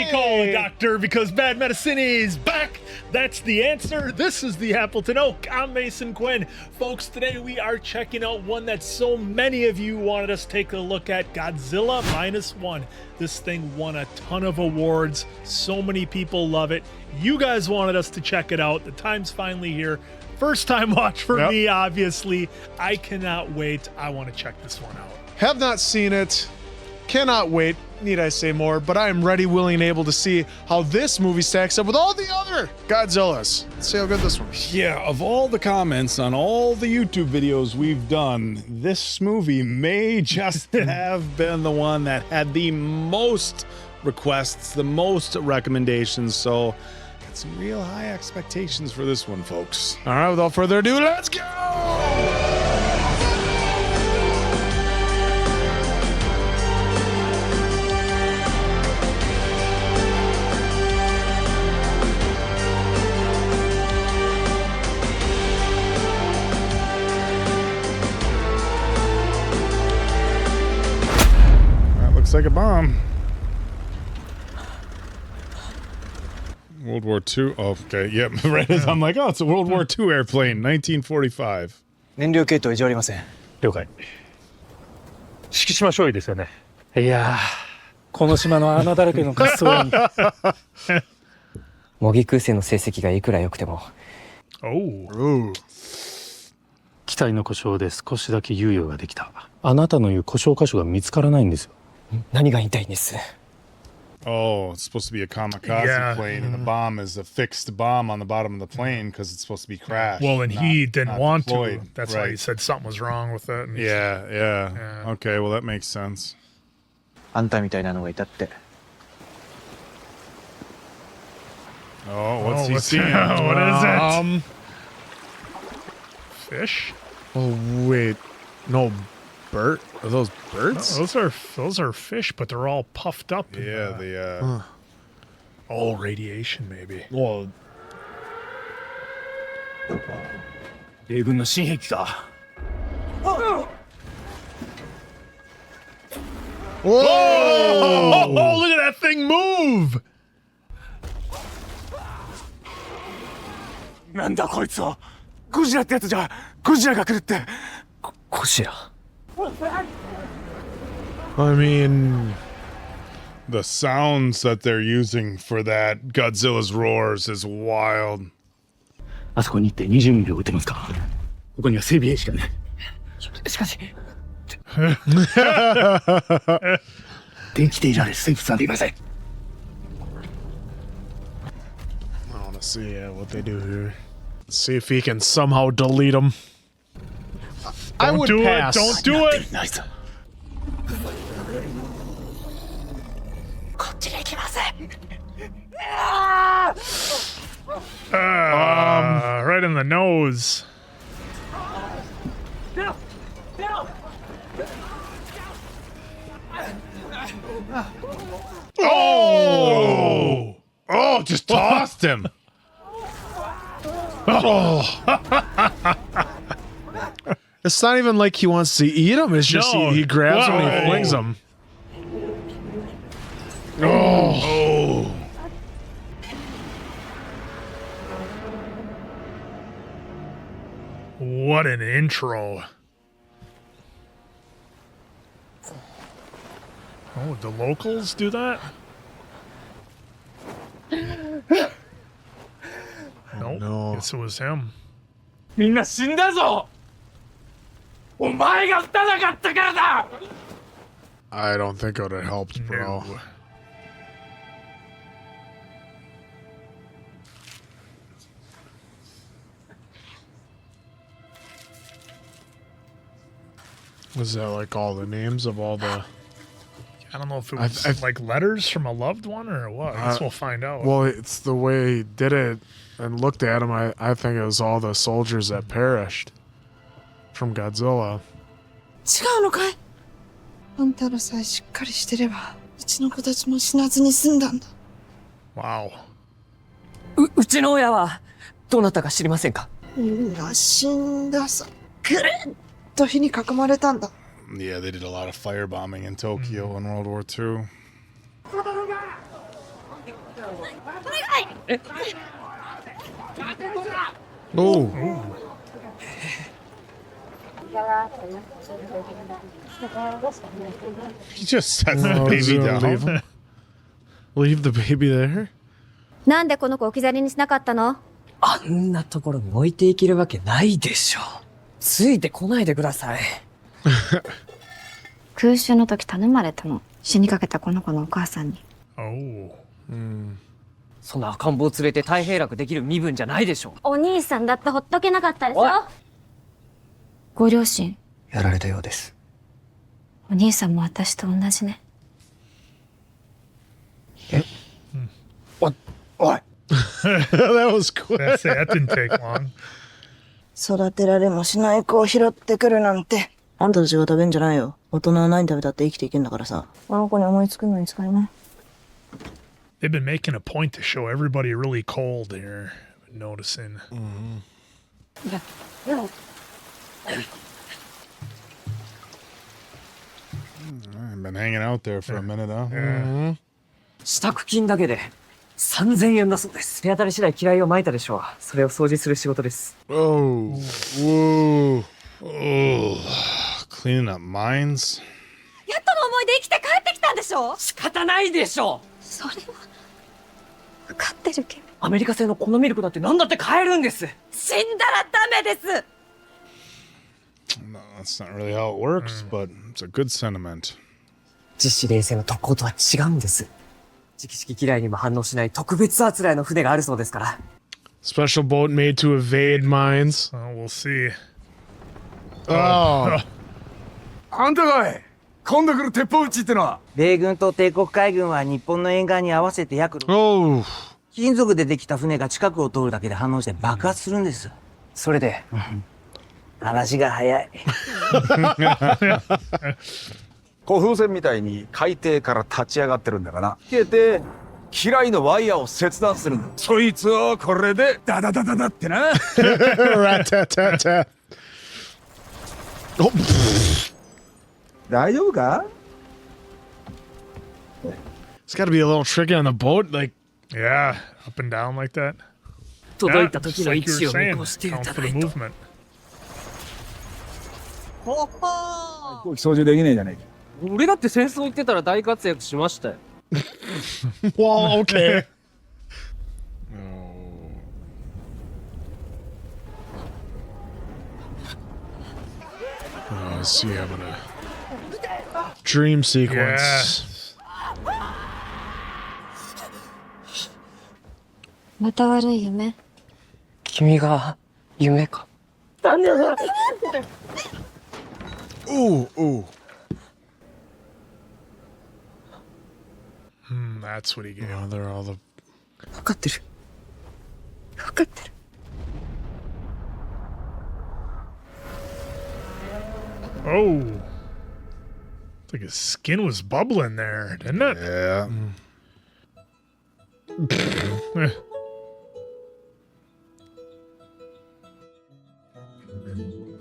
we call a doctor because bad medicine is back. That's the answer. This is the Appleton Oak. I'm Mason Quinn. Folks, today we are checking out one that so many of you wanted us to take a look at, Godzilla Minus One. This thing won a ton of awards. So many people love it. You guys wanted us to check it out. The time's finally here. First time watch for me, obviously. I cannot wait. I want to check this one out. Have not seen it. Cannot wait, need I say more, but I am ready, willing, and able to see how this movie stacks up with all the other Godzillas. Let's see how good this one is. Yeah, of all the comments on all the YouTube videos we've done, this movie may just have been the one that had the most requests, the most recommendations, so got some real high expectations for this one, folks. All right, without further ado, let's go! Looks like a bomb. World War II. Oh, okay, yep. Right as I'm like, oh, it's a World War II airplane, 1945. 燃料系統異常ありません。了解。指揮しましょういいですよね。いやー、この島の穴だらけの滑走路に。模擬空戦の成績がいくら良くても。機体の故障で少しだけ猶予ができた。あなたの言う故障箇所が見つからないんですよ。何が言いたいんです？ Oh, it's supposed to be a kamikaze plane, and the bomb is a fixed bomb on the bottom of the plane because it's supposed to be crashed. Well, and he didn't want deployed. to. That's why he said something was wrong with it. And Yeah. Okay, well, that makes sense. あんたみたいなのがいたって。Oh, what's he seeing? What is it? Fish? Oh, wait. No, bird? Are those birds? No, those are fish, but they're all puffed up. Yeah, Oh, radiation, maybe. Well, 米軍の新兵器か。whoa! Oh, look at that thing move! なんだこいつは。ゴジラってやつじゃ。ゴジラが来るって。ゴジラ。I mean, the sounds that they're using for that Godzilla's roars is wild. あそこに行って20ミリを撃てますか。ここには整備兵しかない。しかし。電気でいられる生物なんていません。I want to see what they do here. See if he can somehow delete them. I would pass. Don't do it! ないぞ。こっちに行きません。Right in the nose. Oh! Oh, just tossed him. Oh. It's not even like he wants to eat them. It's just he grabs them and he flings them. Oh. What an intro. Oh, the locals do that? Nope. no. Guess it was him. みんな死んだぞ。お前が撃たなかったからだ。I don't think it would have helped, bro. No. Was that like all the names of all the... I don't know if it was like letters from a loved one or what. I guess we'll find out. Well, it's the way he did it and looked at him. I think it was all the soldiers that perished from Godzilla. 違うのかい？あんたらさえしっかりしてれば、うちの子たちも死なずに済んだんだ。Wow. うちの親はどうなったか知りませんか？みんな死んださ。ぐるっと火に囲まれたんだ。Yeah, they did a lot of firebombing in Tokyo in World War II. Oh. He just sets the Oh, baby so down. leave him? Leave the baby there? なんでこの子置き去りにしなかったの？あんなところに置いていけるわけないでしょ。ついてこないでください。空襲の時頼まれたの。死にかけたこの子のお母さんに。Oh. そんな赤ん坊連れて太平楽できる身分じゃないでしょ。お兄さんだってほっとけなかったでしょ。ご両親、やられたようです。お兄さんも私と同じね。おい。That was quick. That didn't take long. 育てられもしない子を拾ってくるなんて。あんたたちが食べんじゃないよ。大人は何食べたって生きていけんだからさ。この子に思いつくのに使いな。They've been making a point to show everybody really cold here. I've been noticing. I've been hanging out there for a minute, huh? 支度金だけで3000円だそうです。手当たり次第嫌いをまいたでしょう。それを掃除する仕事です。Oh. Whoa. Oh. Cleaning up mines? やっとの思いで生きて帰ってきたんでしょ。仕方ないでしょ。それは分かってるけど。アメリカ製の粉ミルクだって何だって買えるんです。死んだらダメです。 No, that's not really how it works, but it's a good sentiment. 実施冷静の特攻とは違うんです。直々嫌いにも反応しない特別扱いの船があるそうですから。 Special boat made to evade mines. We'll see. Oh. あんたかい今度来る鉄砲撃ちってのは。米軍と帝国海軍は日本の沿岸に合わせて約 Oh. 金属でできた船が近くを通るだけで反応して爆発するんです。それで話が早い。古風船みたいに海底から立ち上がってるんだがな。消えて嫌いのワイヤーを切断するんだ。そいつをこれでダダダダダってな。Rat-tat-tat-tat. Oh. 大丈夫か？ It's got to be a little tricky on the boat. Like, Yeah, up and down like that. 届 Yeah, いた時 just の like 位 you 置 were を見 saying, 越してい count た for だ the いて。 movement. 飛行機操縦できねえじゃねえか。俺だって戦争行ってたら大活躍しましたよ。 well, okay. Oh, I see having a dream sequence. また悪い夢。君が夢か。 Ooh, ooh. That's what he gave. Oh, they're all the. 分かってる。分かってる。 Oh. It's like his skin was bubbling there, didn't it? Yeah.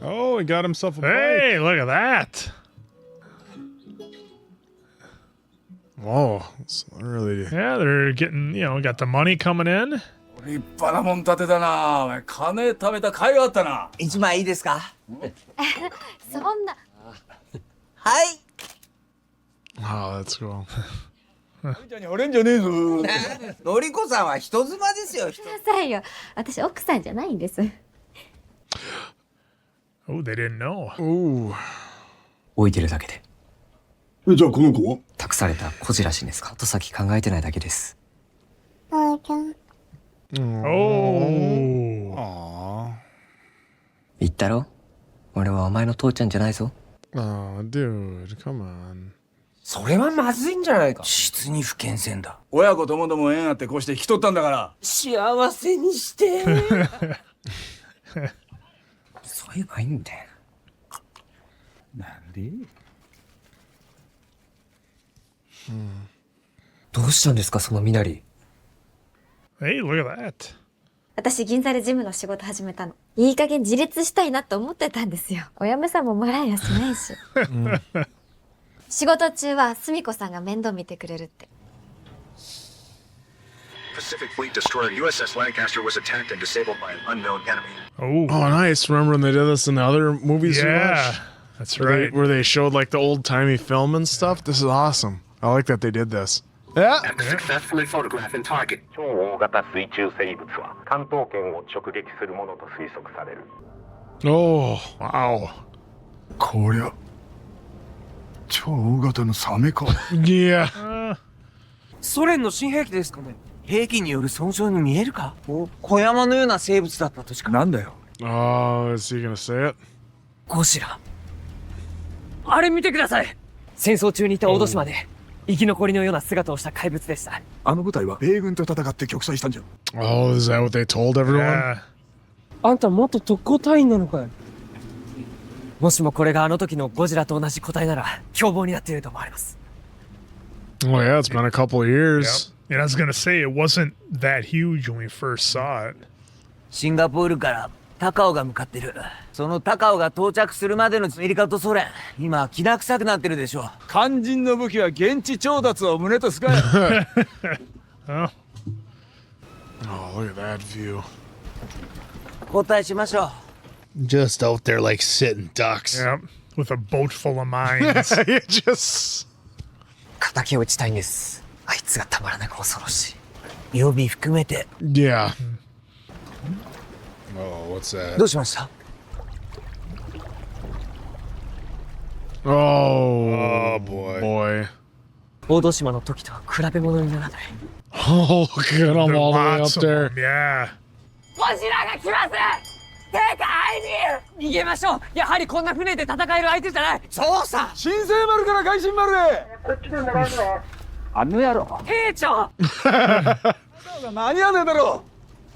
Oh, he got himself a bike. Hey, look at that. Whoa. It's really. Yeah, they're getting, got the money coming in. 立派なもん建てだな。お前金貯めた甲斐があったな。一枚いいですか？そんな。はい。 Oh, that's cool. ちゃんに惚れんじゃねえぞ。のりこさんは人妻ですよ。くださいよ。私奥さんじゃないんです。 Oh, they didn't know. Ooh. 置いてるだけで。じゃあこの子は？託された孤児らしいんですか。後先考えてないだけです。 Oh. Aw. 言ったろ。俺はお前の父ちゃんじゃないぞ。 Oh, dude, come on. それはまずいんじゃないか。実に不健全だ。親子ともども縁あってこうして引き取ったんだから。幸せにして。そう言えばいいんだよ。なんで？どうしたんですかその身なり。 Hey, look at that. 私銀座でジムの仕事始めたの。いい加減自立したいなと思ってたんですよ。お嫁さんももらえやしないし。仕事中はすみこさんが面倒見てくれるって。Pacific Fleet destroyer USS Lancaster was attacked and disabled by an unknown enemy. Oh, nice. Remember when they did this in the other movies we yeah, watched? that's Where right. where they showed like the old timey film and stuff. This is awesome. I like that they did this. Yeah. And successfully photographing target. 超大型水中生物は関東圏を直撃するものと推測される。 Oh, wow. こりゃ超大型のサメか。 Yeah. ソ連の新兵器ですかね。兵器による損傷に見えるか。小山のような生物だったとしか。なんだよ。 Oh, is he gonna say it? ゴジラ。あれ見てください。戦争中にいた大島まで生き残りのような姿をした怪物でした。あの部隊は米軍と戦って玉砕したんじゃ。 Oh, is that what they told everyone? Yeah. あんた元特攻隊員なのかよ。もしもこれがあの時のゴジラと同じ個体なら凶暴になっていると思われます。 Oh yeah, it's been a couple of years. Yep. And I was gonna say it wasn't that huge when we first saw it. シンガポールから高尾が向かってる。その高尾が到着するまでのアメリカとソ連、今きな臭くなってるでしょう。肝心の武器は現地調達を胸とすかい。 Oh, Oh, look at that view. 交代しましょう。 Just out there like sitting ducks. yeah, with a boat full of mines. You just. 敵を撃ちたいんです。あいつがたまらなく恐ろしい。予備含めて。 Yeah. Oh, what's that? どうしました？ Oh, boy. 大島の時とは比べ物にならない。 Oh, look at them There are all the way up lots of there. them, yeah. ゴジラが来ます！警戒に逃げましょう。やはりこんな船で戦える相手じゃない。そうさ。新生丸から外信丸へ。あの野郎。兵長。間に合わねえだろ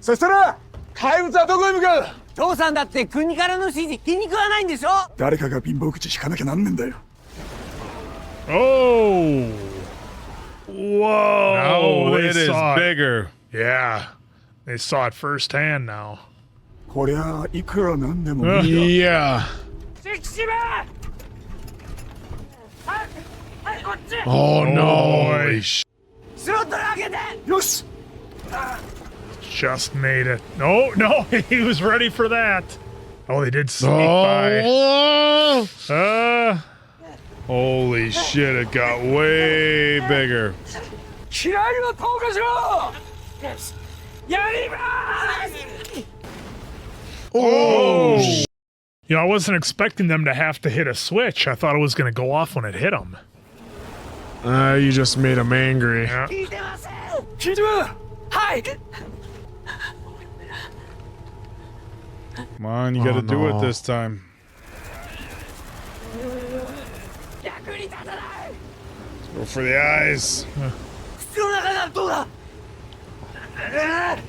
う。そしたら怪物はどこへ向かう。父さんだって国からの指示気に食わないんでしょ。誰かが貧乏口引かなきゃなんねんだよ。 Oh, whoa! Oh, they it is saw it. bigger. Yeah, they saw it firsthand now. こりゃいくらなんでも Yeah. 関島。はい、こっち。 Oh no. Boy, スロットル開けて。よし。 just made it. No, no, he was ready for that. Oh, they did sneak by. Oh. Holy shit, it got way bigger. 機雷は投下しろ。やります。 Oh. You know, I wasn't expecting them to have to hit a switch. I thought it was going to go off when it hit them. You just made him angry. Yeah. 聞いてません。聞いてま。はい。 Come on, you gotta do no. it this time. 役に立たない。 Go for the eyes. 口の中がどうだ。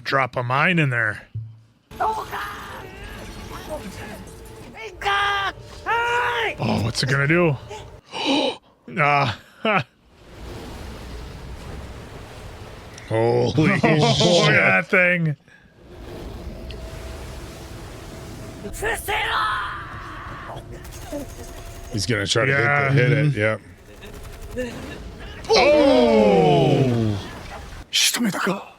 Drop a mine in there. どうか。いっか。はい。 Oh, what's it going to do? Ah. Holy Oh, look shit. at that thing. 伏せろ。 He's gonna try to Yeah. hit it. Yep. Oh! 仕留めたか。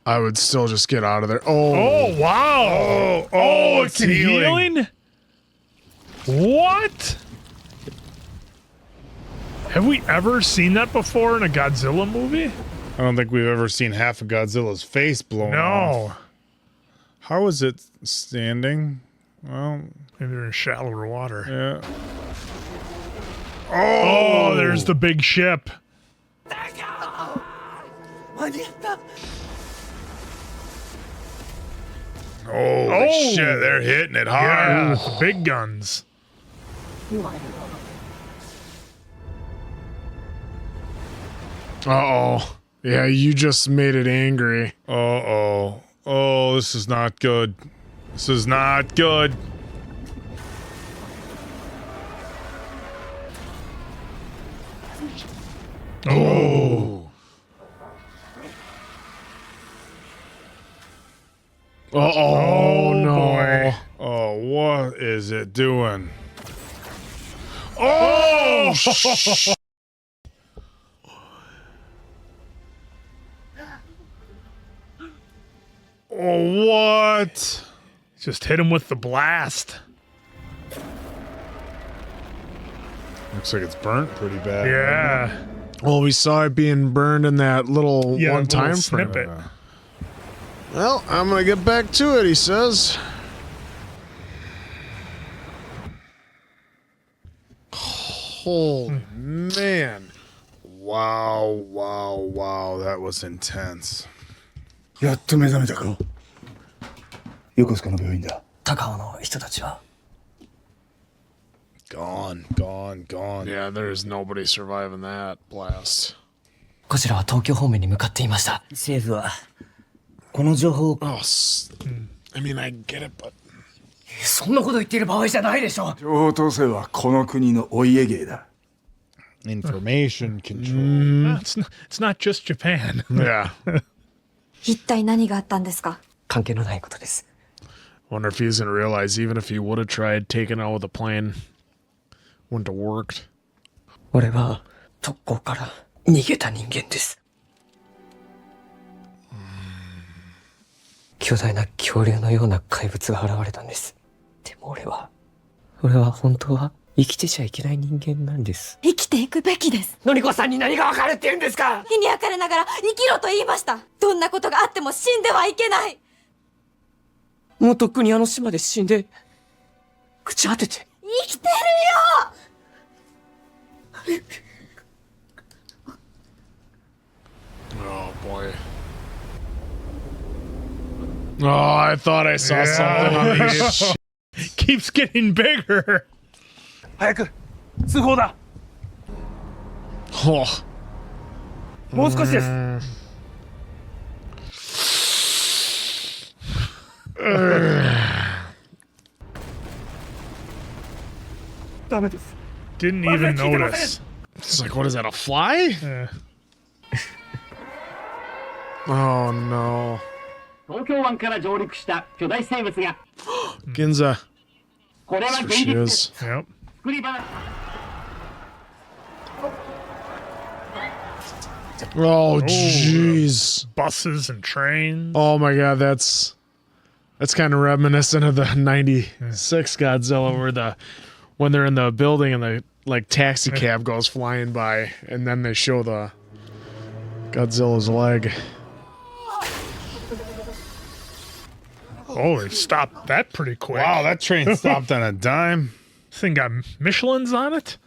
I would still just get out of there. Oh. Oh, wow. Oh, it's it's healing. healing? What? Have we ever seen that before in a Godzilla movie? I don't think we've ever seen half of Godzilla's face blown off. No. How is it standing? Well, Maybe they're in shallower water. yeah. Oh, there's the big ship. 間に合った。 Holy Oh. shit, they're hitting it Yeah, hard. the big guns. Uh-oh. Yeah, you just made it angry. Uh-oh. Oh, this is not good. This is not good. Oh. Uh-oh, no. boy. Oh, what is it doing? Oh! Oh, what? Just hit him with the blast. Looks like it's burnt pretty bad. Yeah. Well, we saw it being burned in that little one time frame. snippet. Well, I'm gonna get back to it, he says. Holy man. Wow, wow, wow. That was intense. やっと目覚めたか。横須賀の病院だ。高尾の人たちは Gone, gone, gone. Yeah, there's nobody surviving that blast. こちらは東京方面に向かっていました。政府はこの情報を Oh, I mean, I get it, but そんなこと言っている場合じゃないでしょ。情報統制はこの国のお家芸だ。Information control. It's not just Japan. yeah. 一体何があったんですか？関係のないことです。 Wonder if he's gonna realize even if he would have tried taking out with a plane, wouldn't have worked. 俺は特攻から逃げた人間です。巨大な恐竜のような怪物が現れたんです。でも俺は本当は生きてちゃいけない人間なんです。生きていくべきです。のりこさんに何がわかるって言うんですか？火に焼かれながら生きろと言いました。どんなことがあっても死んではいけない。もうとっくにあの島で死んで朽ち果てて。生きてるよ。 Oh boy. Oh, I thought I saw something on these. Keeps getting bigger. 早く通報だ。 Oh. もう少しです。ダメです。 Didn't even notice. It's like, what is that, a fly? Yeah. Oh no. 東京湾から上陸した巨大生物が Ginza. これは That's 現 what she 実です is. Yep. 作り話 Oh, jeez. Buses and trains. Oh my god, that's kind of reminiscent of the 96 Godzilla where when they're in the building and the like taxi cab goes flying by and then they show the Godzilla's leg. Oh, it stopped that pretty quick. Wow, that train stopped on a dime. This thing got Michelin's on it?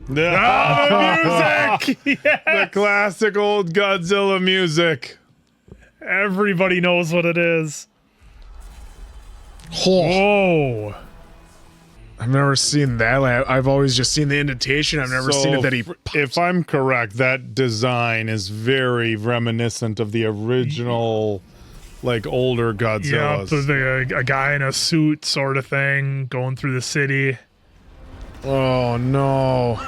The Music! Yes! The classic old Godzilla music. Everybody knows what it is. Oh. I've never seen that. I've always just seen the indentation. I've never seen it that he... If I'm correct, that design is very reminiscent of the original, like, older Godzillas. Yeah, a guy in a suit sort of thing going through the city. Oh, no.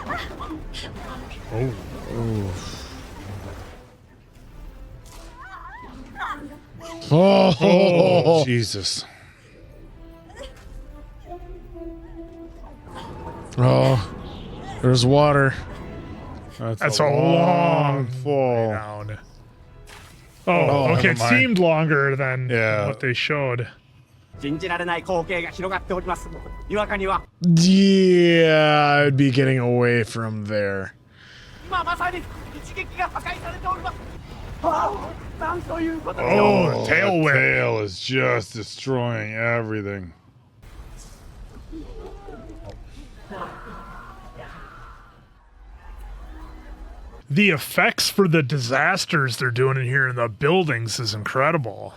Oh. Oh, Jesus. Oh, there's water. That's a long fall down. Oh, okay. It seemed longer than what they showed. 信じられない光景が広がっております。にわかには Yeah, I'd be getting away from there. 今まさに一撃が破壊されております。ああ、なんということで。 Oh, the tail is just destroying everything. The effects for the disasters they're doing in here in the buildings is incredible.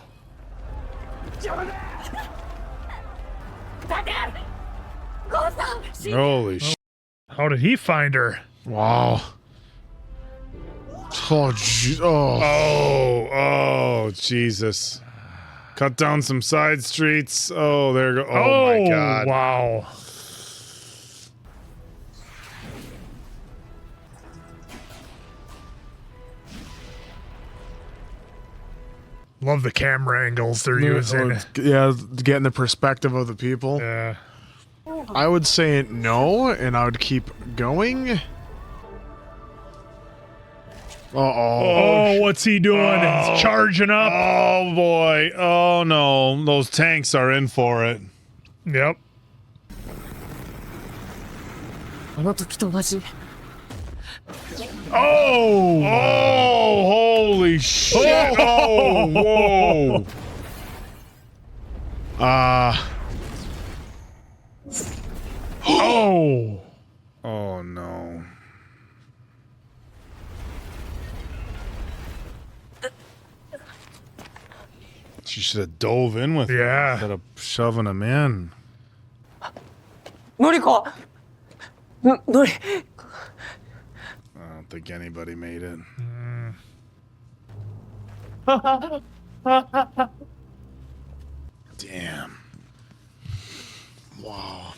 Holy shit. How did he find her? Wow. Oh, oh, Jesus. Cut down some side streets. Oh, there go. Oh, my God. Wow. Love the camera angles they're using. Yeah, getting the perspective of the people. Yeah. I would say no, and I would keep going. Oh, what's he doing? He's charging up. Oh boy. Oh no. Those tanks are in for it. Yep. あの時と同じ。 Oh! Oh! Holy shit! Oh! Whoa! Oh! Oh no. She should have dove in with him instead of shoving him in. のりこ。のり。 I don't think anybody made it. Damn. Wow.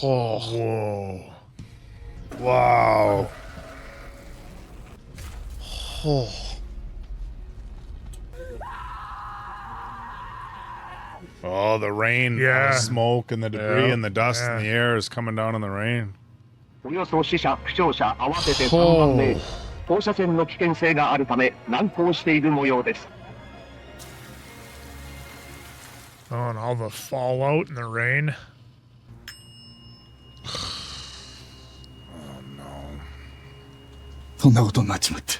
Oh. Whoa. Wow. Oh. Oh, the rain, the smoke and the debris and the dust in the air is coming down in the rain. およそ死者負傷者合わせて3万名、放射線の危険性があるため難航している模様です。 Oh, and all the fallout and the rain. Oh no. そんなことになっちまって。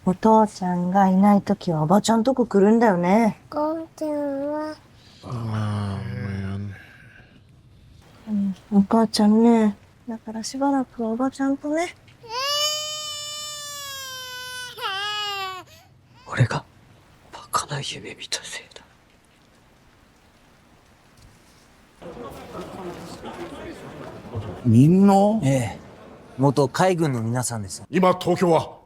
お父ちゃんがいないときはおばちゃんとこ来るんだよね。ゴーちゃんは Oh man. お母ちゃんね。だからしばらくはおばちゃんとね。俺がバカな夢見たせいだ。みんな？ええ。元海軍の皆さんです。今東京は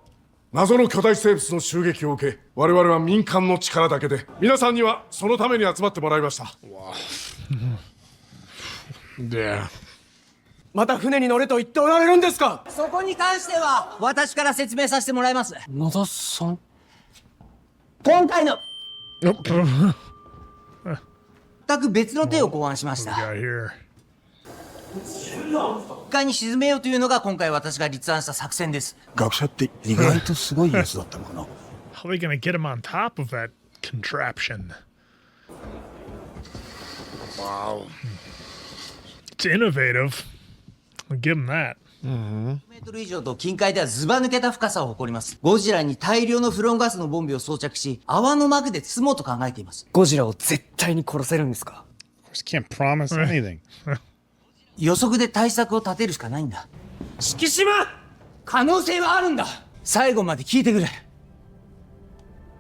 謎の巨大生物の襲撃を受け、我々は民間の力だけで、皆さんにはそのために集まってもらいました。また船に乗れと言っておられるんですか？そこに関しては私から説明させてもらいます。野田さん。今回の全く別の手を考案しました。一回に沈めようというのが今回私が立案した作戦です。学者って意外とすごいやつだったのかな。 How are they gonna get him on top of that contraption? Wow. It's innovative. I'll give him that. メートル以上と近海ではズバ抜けた深さを誇ります。ゴジラに大量のフロンガスのボンベを装着し、泡の膜で包もうと考えています。ゴジラを絶対に殺せるんですか？ Of course, can't promise anything. 予測で対策を立てるしかないんだ。敷島！可能性はあるんだ。最後まで聞いてくれ。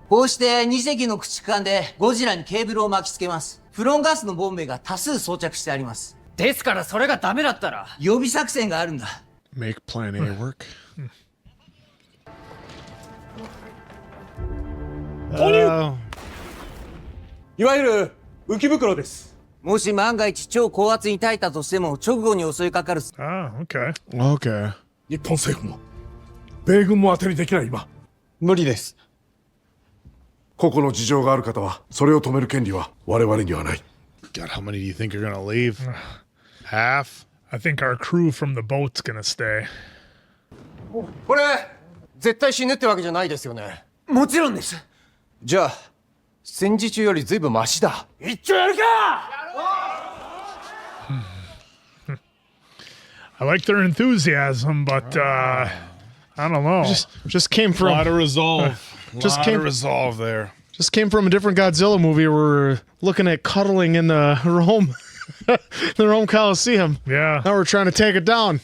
こうして2隻の駆逐艦でゴジラにケーブルを巻きつけます。フロンガスのボンベが多数装着してあります。ですからそれがダメだったら予備作戦があるんだ。 Make plan A work. いわゆる浮き袋です。もし万が一超高圧に耐えたとしても直後に襲いかかる。Ah, okay. Okay. 日本政府も米軍も当てにできない今。無理です。個々の事情がある方はそれを止める権利は我々にはない。 God, how many do you think are gonna leave? Half? I think our crew from the boat's gonna stay. これ絶対死ぬってわけじゃないですよね。もちろんです。じゃあ戦時中よりずいぶんマシだ。一丁やるか。 I like their enthusiasm, but I don't know. Just came from A lot of resolve. Just came resolve there. Just came from a different Godzilla movie where we're looking at cuddling in the Rome, the Rome Coliseum. Yeah. Now we're trying to take it down.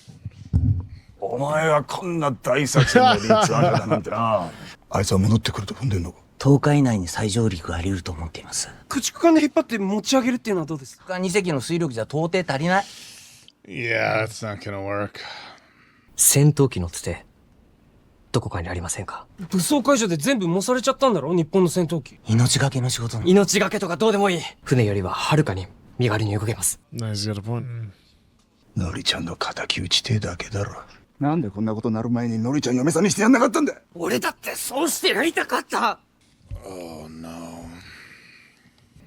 お前がこんな大作戦の立案者だなんてな。あいつは戻ってくると踏んでんのか。10日以内に再上陸があり得ると思っています。駆逐艦で引っ張って持ち上げるっていうのはどうですか？ 2隻の水力じゃ到底足りない。 Yeah, that's not gonna work. 戦闘機のつてどこかにありませんか？武装解除で全部模されちゃったんだろ日本の戦闘機。命がけの仕事に。命がけとかどうでもいい。船よりははるかに身軽に動けます。Nice, you got a point. のりちゃんの敵討ちてえだけだろ。なんでこんなことなる前にのりちゃん嫁さんにしてやんなかったんだ。俺だってそうしてやりたかった。 Oh no.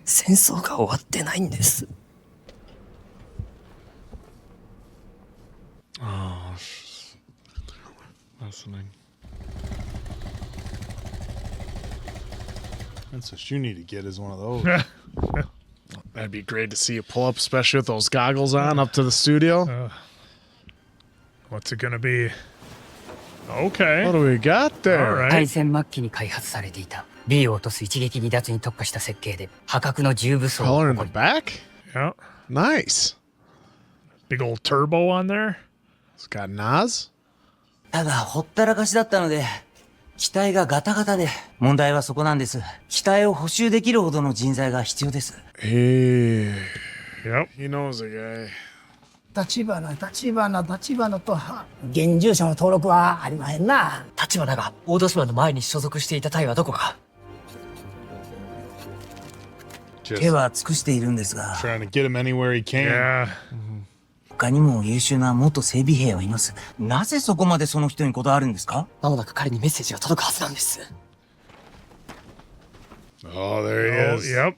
戦争が終わってないんです。listening. That's what you need to get is one of those. That'd be great to see you pull up, especially with those goggles on, up to the studio. What's it gonna be? Okay. What do we got there? 大戦末期に開発されていた B を落とす一撃離脱に特化した設計で破格の重武装を Color in the back? Yeah. Nice. Big old turbo on there. It's got Nas. ただほったらかしだったので機体がガタガタで問題はそこなんです。機体を補修できるほどの人材が必要です。Hey. Yep. He knows a guy. 立花と現住者の登録はありまへんな。立花が大戸島の前に所属していた隊はどこか。手は尽くしているんですが Trying to get him anywhere he can. Yeah. 他にも優秀な元整備兵はいます。なぜそこまでその人にこだわるんですか？まもなく彼にメッセージが届くはずなんです。Oh, there he is. Yep.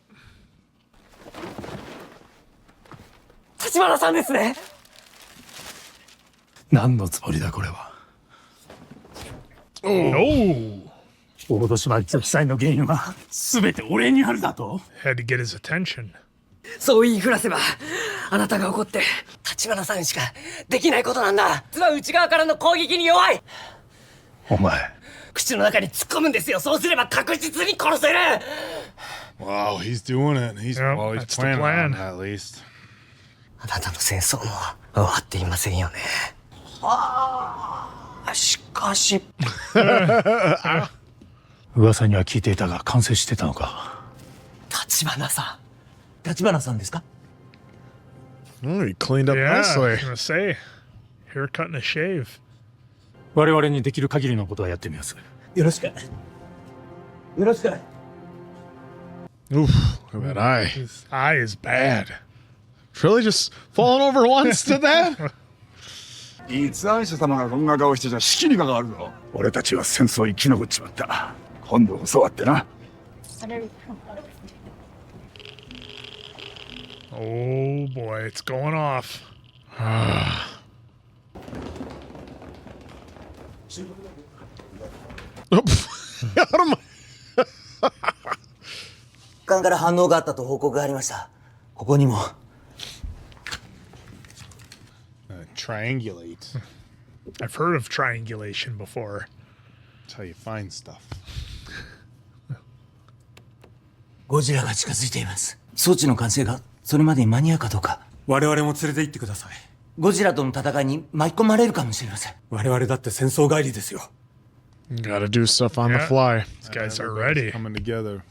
立花さんですね。何のつもりだこれは。Oh. 大戸島撃墜の原因は全て俺にあるだと。 Had to get his attention. そう言いふらせば、あなたが怒って立花さんしかできないことなんだ。実は内側からの攻撃に弱い。お前。口の中に突っ込むんですよ。そうすれば確実に殺せる。Wow, he's doing it. He's always that's the planning on plan. that at least. あなたの戦争も終わっていませんよね。しかし噂には聞いていたが完成してたのか。立花さん。立花さんですか？ Oh, he cleaned up Yeah. I nicely. was gonna say, haircut and a shave. 我々にできる限りのことはやってみます。よろしく。よろしく。 Oof, look at that eye. His eye is bad. Really just falling over once to that? 立案者様がこんな顔してちゃ士気に関わるぞ。俺たちは戦争生き残っちまった。今度教わってな。Oh boy, it's going off. Out of my... 艦から反応があったと報告がありました。ここにも。Triangulate. I've heard of triangulation before. That's how you find stuff. ゴジラが近づいています。装置の完成がそれまでに間に合うかどうか。我々も連れて行ってください。ゴジラとの戦いに巻き込まれるかもしれません。我々だって戦争帰りですよ。Gotta do stuff on the fly. These guys are ready. Coming together.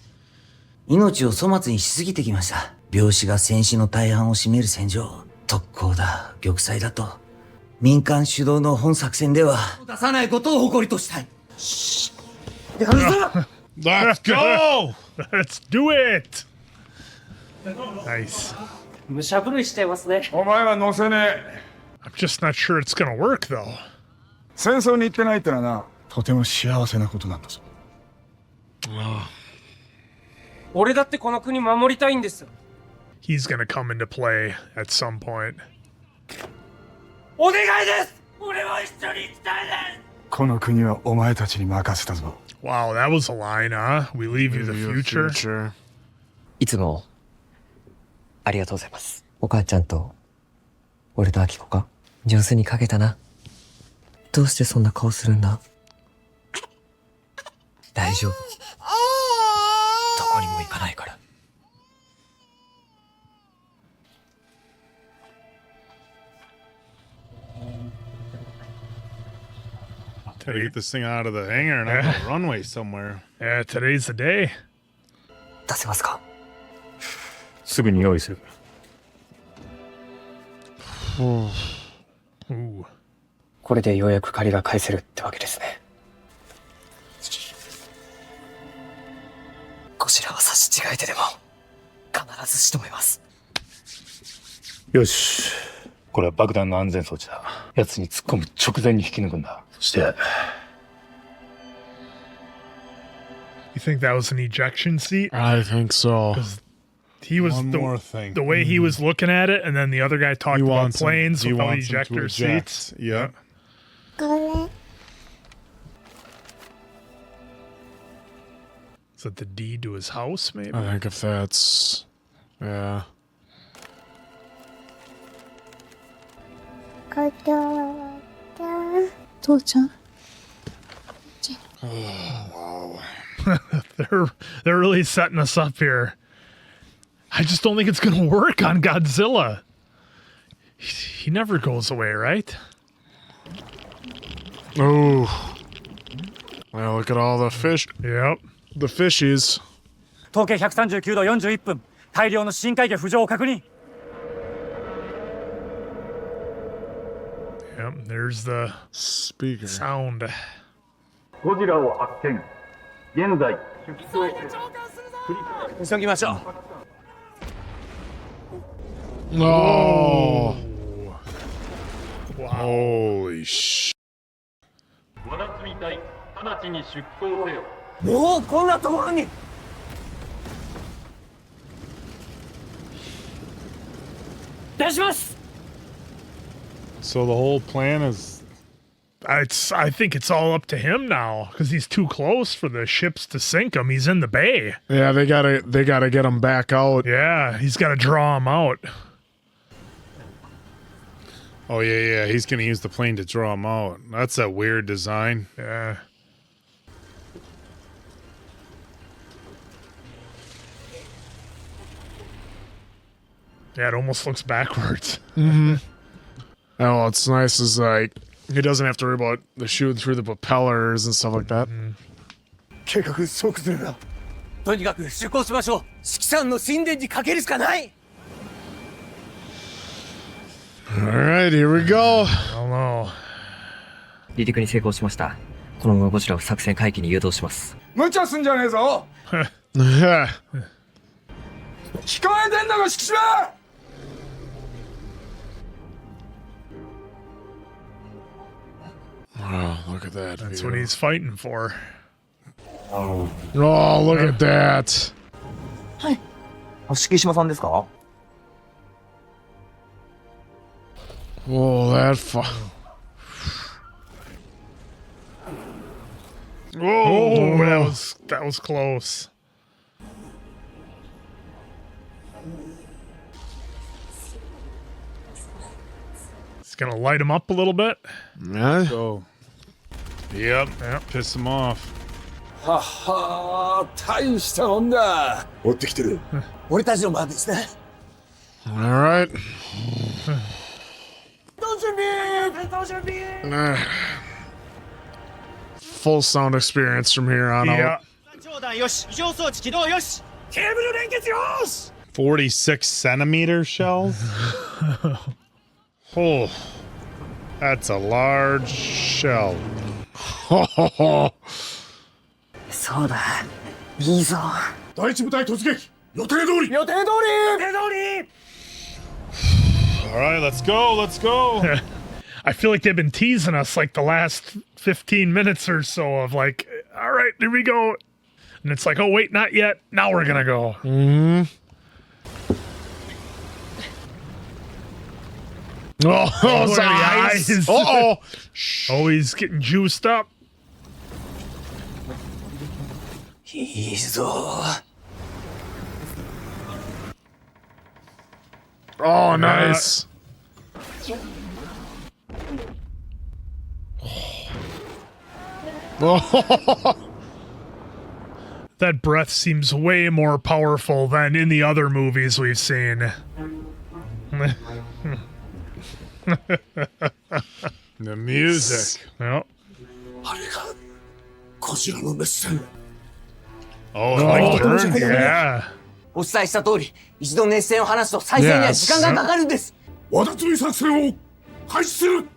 命を粗末にしすぎてきました。病死が戦死の大半を占める戦場。特攻だ、玉砕だと。民間主導の本作戦では出さないことを誇りとしたい。やるぞ Let's go! Let's do it! Nice. 武者震いしてますね。お前は乗せねえ。 I'm just not sure it's gonna work though. 戦争に行ってないってのはな、とても幸せなことなんだぞ。俺だってこの国守りたいんです。 He's gonna come into play at some point. お願いです。俺も一緒に行きたいです。この国はお前たちに任せたぞ。 Wow, that was a line, huh? We leave you the future. いつもありがとうございます。お母ちゃんと俺とアキコか上手に書けたな。どうしてそんな顔するんだ？大丈夫。どこにも行かないから。Gotta get this thing out of the hangar and out of the runway somewhere. Yeah, today's the day. 出せますか？すぐに用意する。Ooh. これでようやく借りが返せるってわけですね。ゴジラは差し違えてでも必ず仕留めます。よし。これは爆弾の安全装置だ。奴に突っ込む直前に引き抜くんだ。そして。You think that was an ejection seat? I think so. He was One more thing. The way he was looking at it, and then the other guy talked about planes he without wants him to ejector eject. seats. Yeah. Is that the deed to his house, maybe? I think if that's... Yeah. 父ちゃん They're really setting us up here. I just don't think it's gonna work on Godzilla. He never goes away, right? Oh. Well, look at all the fish. Yep. The fishies. 統計139度41分大量の深海魚浮上を確認 Yep, there's the speaker sound. ゴジラを発見。現在、出動へ。急ぎましょう。 Oh. Holy sh. 和田積隊、直ちに出港せよ。もうこんなところに。出します。 So the whole plan is... I think it's all up to him now because he's too close for the ships to sink him. He's in the bay. Yeah, they gotta get him back out. Yeah, he's got to draw him out. Oh, yeah. He's going to use the plane to draw him out. That's a weird design. Yeah. Yeah, it almost looks backwards. Mm-hmm. Oh, what's nice is like he doesn't have to worry about the shooting through the propellers and stuff like that. 計画即するな。とにかく出港しましょう。指揮官の神殿にかけるしかない。 All right, here we go. I don't know. 離陸に成功しました。このままゴジラを作戦海域に誘導します。無茶すんじゃねえぞ。 Yeah. 聞こえてんのか、指揮島。 Oh, look at that. That's view. what he's fighting for. Oh, look at that. はい。敷島さんですか？ Oh, that far. Oh, that was close. It's gonna light him up a little bit. Yeah. Go. Yep. Piss him off. はは大したもんだ。追ってきてる。俺たちの番ですね。 All right. 準備。 Full sound experience from here on out. 長弾よし、異常装置起動よし、ケーブル連結よし。 46 centimeter shells? Oh, that's a large shell. そうだ。いいぞ。第一部隊突撃。予定通り。予定通り。 All right, let's go. Let's go. I feel like they've been teasing us like the last 15 minutes or so of like, all right, here we go. And it's like, oh, wait, not yet. Now we're going to go. Mm-hmm. Oh, Oh, his the eyes. eyes. Uh-oh. Oh, he's getting juiced up. いいぞ。 Oh, nice. That breath seems way more powerful than in the other movies we've seen. The music. Yep. あれがこちらのメッセン。 Oh, it like burned. Yeah. お伝えした通り、一度熱線を離すと再生には時間がかかるんです。和田摘み作戦を開始する。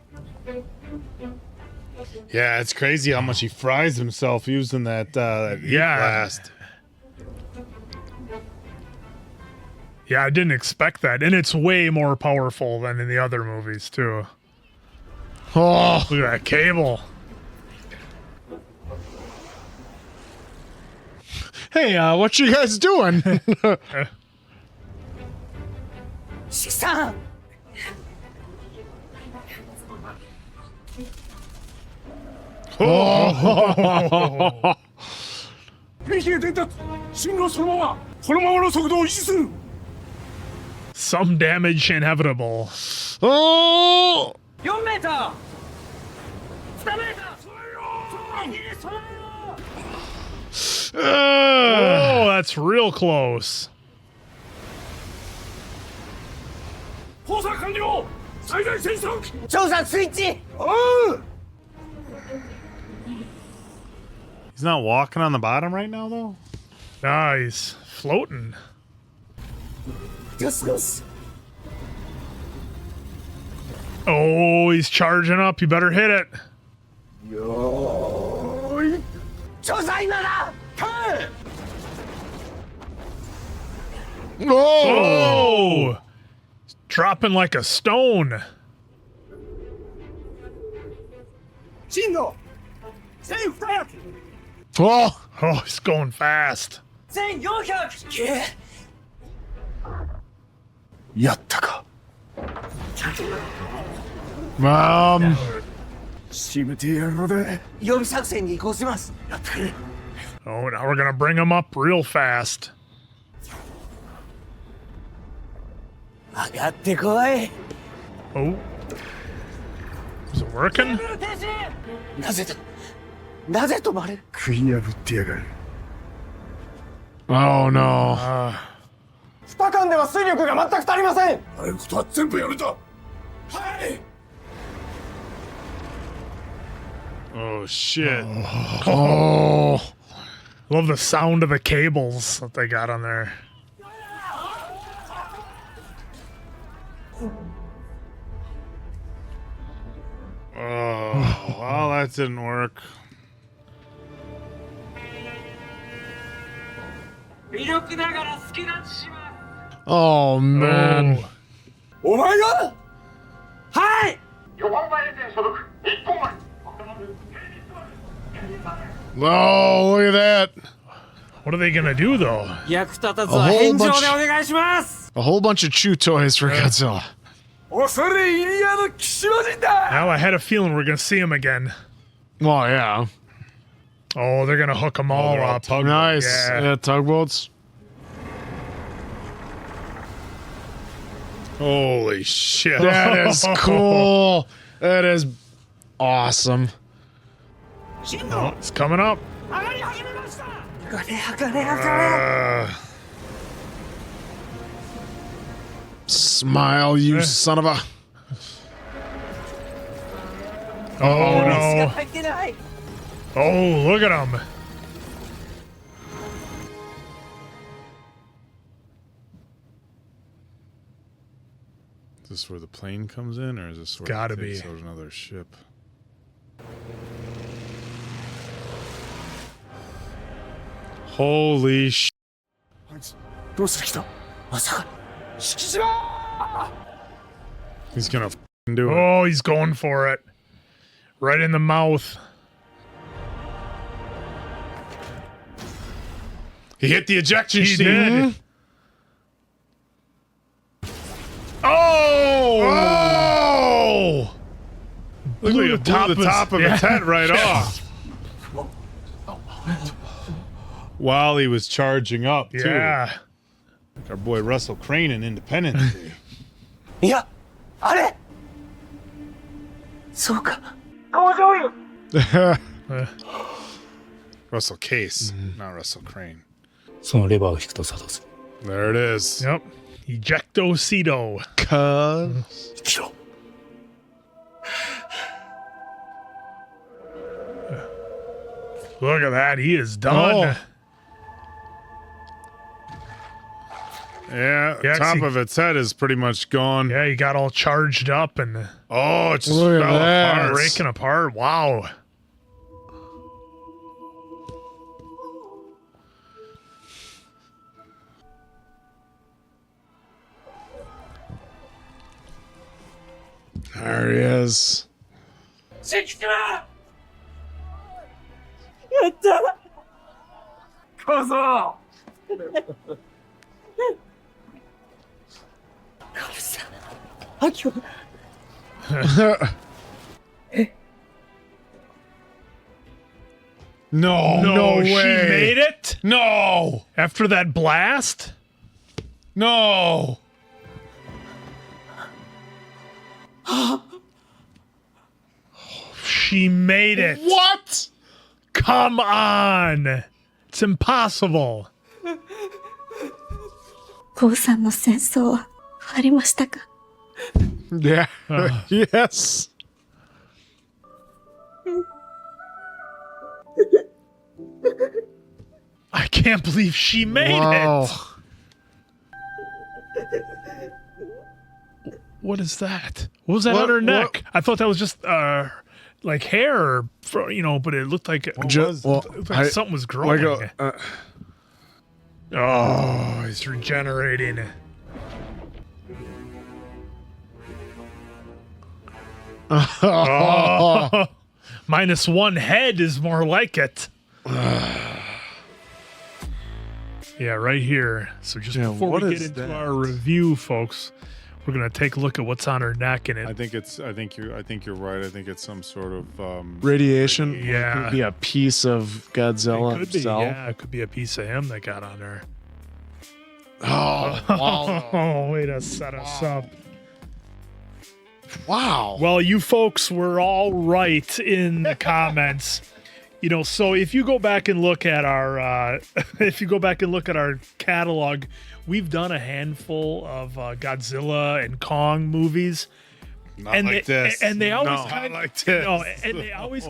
Yeah, it's crazy how much he fries himself using that heat blast. Yeah, I didn't expect that. And it's way more powerful than in the other movies, too. Oh, look at that cable. Hey, what you guys doing? 指揮さん。 Oh. 兵器が伝達進路そのままこのままの速度を維持する Some damage inevitable. Oh! 4メーター2メーター Oh, that's real close. 放射完了最大戦速張さんスイッチ He's not walking on the bottom right now, though? Nice. Floating. よしよし Oh, he's charging up. You better hit it. 張さん今だ Oh! Dropping like a stone. 進路1200 Oh! Oh, he's going fast. 1400やったか しぶてやろで予備作戦に移行します やってくれ Oh, now we're gonna bring him up real fast. 上がってこい Oh. Is it working? なぜだなぜ止まる食い破ってやがる Oh no. 2間では水力が全く足りませんあることは全部やるんだはい Oh, shit. Oh. Love the sound of the cables that they got on there. Oh, well, that didn't work. 微力ながら好きなします Oh man. お前がはい4番前列所属日本丸 Oh, look at that. What are they gonna do though? 役立たずは返上でお願いします A whole bunch of chew toys for Godzilla. 恐れ入り屋の騎士魔人だ Now I had a feeling we're gonna see him again. Well, yeah. Oh, they're gonna hook them all they're all up. Nice. Yeah. Yeah, tugboats. Holy shit. That is cool. That is awesome. Oh, it's coming up. 上がり始めました Smile, you son of a. Oh no. 入ってない Oh, look at him. Is this where the plane comes in, or is this where Gotta it takes be. out another ship? Holy sh! どうしてきたまさか 敷島 He's gonna f***ing do it. Oh, he's going for it. Right in the mouth. He hit the ejection He seat. did. Oh! Oh! Look Blew at the top of yeah. his head right off. While he was charging up, too. Yeah. Like our boy Russell Crane in Independence Day. いやあれそうか搭乗員 Russell Case, not Russell Crane. そのレバーを引くと作動する There it is. Yep. Ejectocito. Cuz. 生きろ Look at that. He is done. Yeah, Yeah, top see- of its head is pretty much gone. Yeah, he got all charged up and Oh, it just Look at fell that. apart. breaking apart. Wow. There he is. 関島やった小僧 No, No, way. she made it? No! After that blast? No! She made it. What? Come on. It's impossible. 父さんの戦争は終わりましたか？ Yeah. Yes. I can't believe she made Wow. it. What is that? What was that on her neck? I thought that was just like hair, but it looked like, something was growing. Oh, he's regenerating. Oh, -1 head is more like it. Yeah, right here. So just before we get into our review, folks, we're gonna take a look at what's on her neck, and I think you're right. I think it's some sort of radiation. Yeah. It could be a piece of Godzilla it could be, himself. yeah, it could be a piece of him that got on her. Oh, wow. Oh, way to set us up. Wow. Well, you folks were all right in the comments. So if you go back and look at our catalog, we've done a handful of Godzilla and Kong movies. Not like this. And they always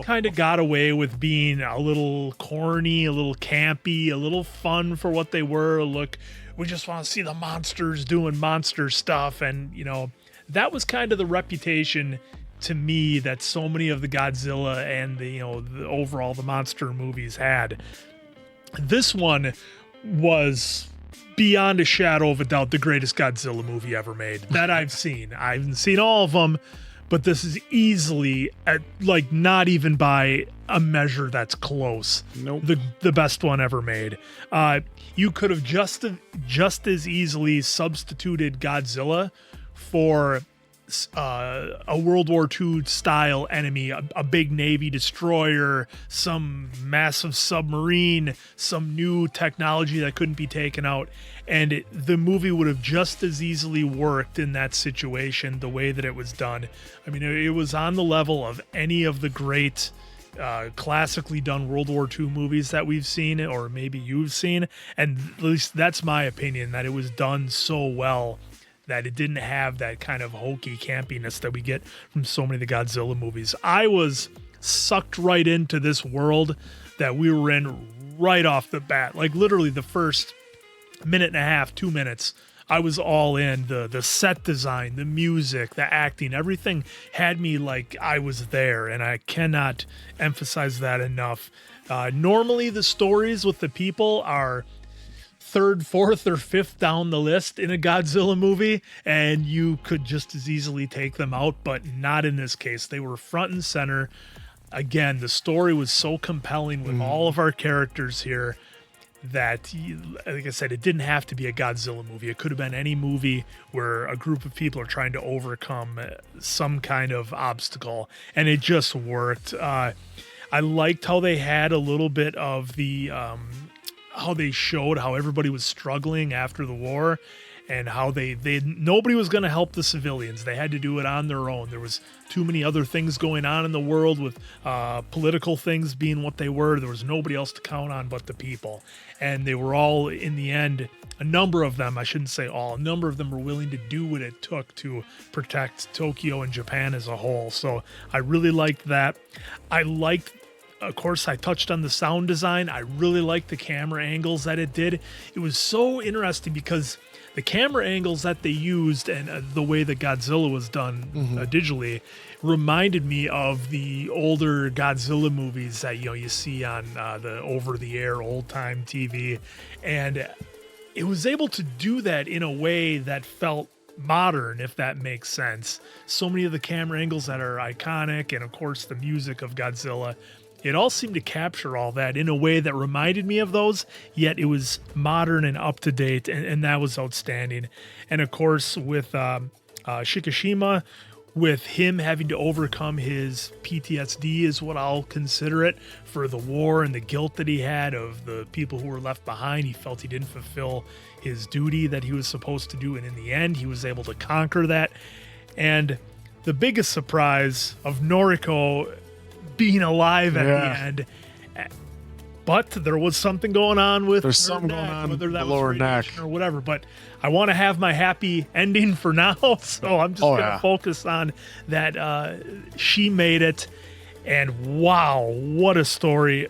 kind of got away with being a little corny, a little campy, a little fun for what they were. Look, we just want to see the monsters doing monster stuff, and that was kind of the reputation to me that so many of the Godzilla and the overall the monster movies had. This one was beyond a shadow of a doubt the greatest Godzilla movie ever made that I've seen. I haven't seen all of them, but this is easily not even by a measure that's close. Nope. The best one ever made. You could have just as easily substituted Godzilla for a World War II style enemy, a big Navy destroyer, some massive submarine, some new technology that couldn't be taken out. And the movie would have just as easily worked in that situation the way that it was done. I mean, it was on the level of any of the great classically done World War II movies that we've seen, or maybe you've seen. And at least that's my opinion, that it was done so well that it didn't have that kind of hokey campiness that we get from so many of the Godzilla movies. I was sucked right into this world that we were in right off the bat. Like literally the first minute and a half, 2 minutes, I was all in. The set design, the music, the acting, everything had me like I was there, and I cannot emphasize that enough. Normally the stories with the people are third, fourth, or fifth down the list in a Godzilla movie, and you could just as easily take them out, but not in this case. They were front and center. Again, the story was so compelling with all of our characters here that, like I said, it didn't have to be a Godzilla movie. It could have been any movie where a group of people are trying to overcome some kind of obstacle, and it just worked. I liked how they had a little bit of the how they showed how everybody was struggling after the war, and how nobody was going to help the civilians. They had to do it on their own. There was too many other things going on in the world, with political things being what they were. There was nobody else to count on but the people. And they were all, in the end, a number of them, I shouldn't say all, a number of them were willing to do what it took to protect Tokyo and Japan as a whole. So I really liked that. Of course, I touched on the sound design. I really liked the camera angles that it did. It was so interesting because the camera angles that they used and the way that Godzilla was done digitally reminded me of the older Godzilla movies that you see on the over-the-air old-time TV. And it was able to do that in a way that felt modern, if that makes sense. So many of the camera angles that are iconic, and of course the music of Godzilla, it all seemed to capture all that in a way that reminded me of those, yet it was modern and up to date, and that was outstanding. And of course, with Shikishima, with him having to overcome his PTSD is what I'll consider it, for the war and the guilt that he had of the people who were left behind. He felt he didn't fulfill his duty that he was supposed to do, and in the end he was able to conquer that. And the biggest surprise of Noriko being alive at the end, but there was something going on with There's her something neck, going on whether that the was lower neck radiation or whatever. But I want to have my happy ending for now, so I'm just gonna focus on that. She made it, and wow, what a story!